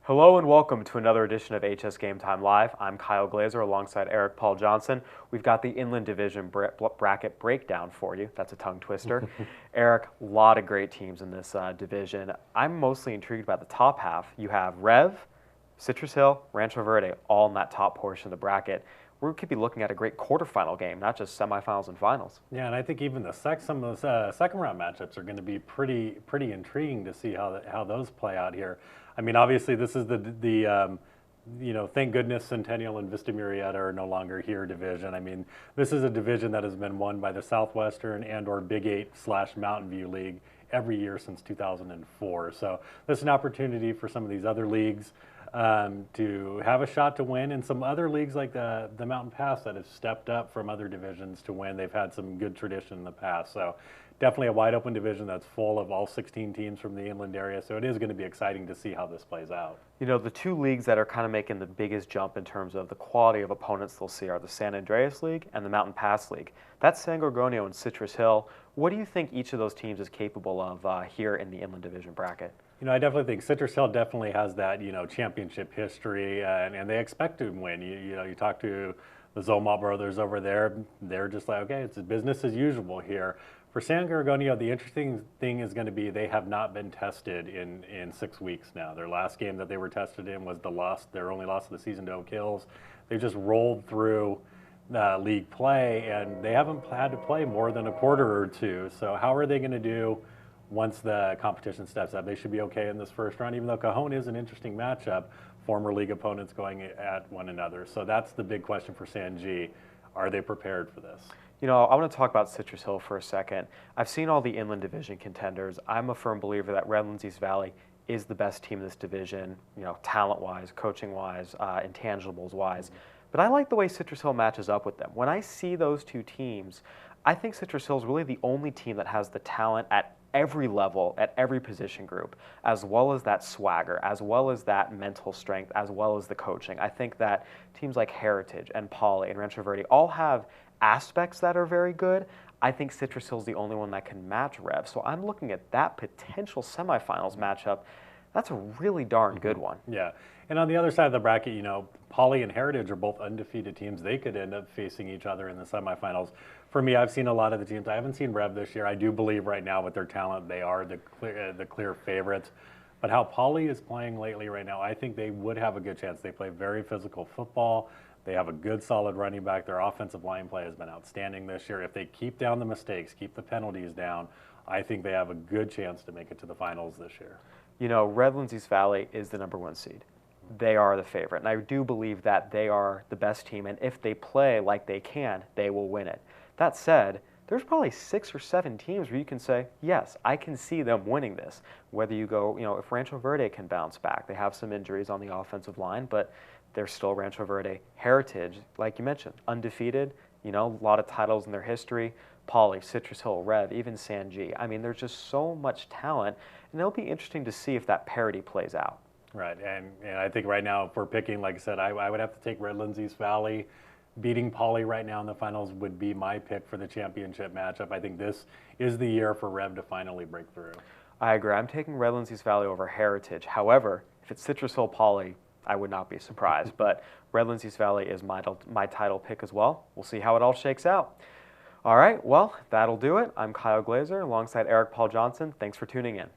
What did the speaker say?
Hello and welcome to another edition of HS Game Time Live. I'm Kyle Glazer alongside Eric Paul Johnson. We've got the Inland Division bracket breakdown for you. That's a tongue twister. Eric, a lot of great teams in this division. I'm mostly intrigued by the top half. You have Rev, Citrus Hill, Rancho Verde, all in that top portion of the bracket. We could be looking at a great quarterfinal game, not just semifinals and finals. Yeah, and I think even some of those second round matchups are going to be pretty intriguing to see how those play out here. I mean, obviously this is thank goodness Centennial and Vista Murrieta are no longer here division. I mean, this is a division that has been won by the Southwestern and/or Big 8/Mountain View League every year since 2004. So this is an opportunity for some of these other leagues to have a shot to win, and some other leagues like the Mountain Pass that have stepped up from other divisions to win. They've had some good tradition in the past. So definitely a wide open division that's full of all 16 teams from the inland area. So it is going to be exciting to see how this plays out. You know, the two leagues that are kind of making the biggest jump in terms of the quality of opponents they'll see are the San Andreas League and the Mountain Pass League. That's San Gorgonio and Citrus Hill. What do you think each of those teams is capable of here in the Inland Division bracket? You know, I definitely think Citrus Hill definitely has that, championship history, and they expect to win. You talk to the Zomalt brothers over there, they're just like, okay, it's business as usual here. For San Gorgonio, the interesting thing is going to be they have not been tested in 6 weeks now. Their last game that they were tested in was their only loss of the season to Oak Hills. They just rolled through league play, and they haven't had to play more than a quarter or two. So how are they going to do once the competition steps up? They should be okay in this first round, even though Cajon is an interesting matchup, former league opponents going at one another. So that's the big question for San G. Are they prepared for this? You know, I want to talk about Citrus Hill for a second. I've seen all the Inland Division contenders. I'm a firm believer that Redlands East Valley is the best team in this division, talent-wise, coaching-wise, intangibles-wise. But I like the way Citrus Hill matches up with them. When I see those two teams, I think Citrus Hill is really the only team that has the talent at every level, at every position group, as well as that swagger, as well as that mental strength, as well as the coaching. I think that teams like Heritage and Poly and Rancho Verde all have aspects that are very good. I think Citrus Hill is the only one that can match Rev. So I'm looking at that potential semifinals matchup. That's a really darn good one. Yeah. And on the other side of the bracket, Poly and Heritage are both undefeated teams. They could end up facing each other in the semifinals. For me, I've seen a lot of the teams. I haven't seen Rev this year. I do believe right now with their talent, they are the clear favorites. But how Poly is playing lately right now, I think they would have a good chance. They play very physical football. They have a good, solid running back. Their offensive line play has been outstanding this year. If they keep down the mistakes, keep the penalties down, I think they have a good chance to make it to the finals this year. You know, Redlands East Valley is the #1 seed. They are the favorite, and I do believe that they are the best team, and if they play like they can, they will win it. That said, there's probably 6 or 7 teams where you can say, yes, I can see them winning this. Whether you go, if Rancho Verde can bounce back, they have some injuries on the offensive line, but they're still Rancho Verde. Heritage, like you mentioned, undefeated, a lot of titles in their history. Poly, Citrus Hill, Rev, even San G. I mean, there's just so much talent, and it'll be interesting to see if that parity plays out. Right, and I think right now, if we're picking, like I said, I would have to take Redlands East Valley. Beating Poly right now in the finals would be my pick for the championship matchup. I think this is the year for Rev to finally break through. I agree. I'm taking Redlands East Valley over Heritage. However, if it's Citrus Hill Poly, I would not be surprised. But Redlands East Valley is my title pick as well. We'll see how it all shakes out. All right, well, that'll do it. I'm Kyle Glazer alongside Eric Paul Johnson. Thanks for tuning in.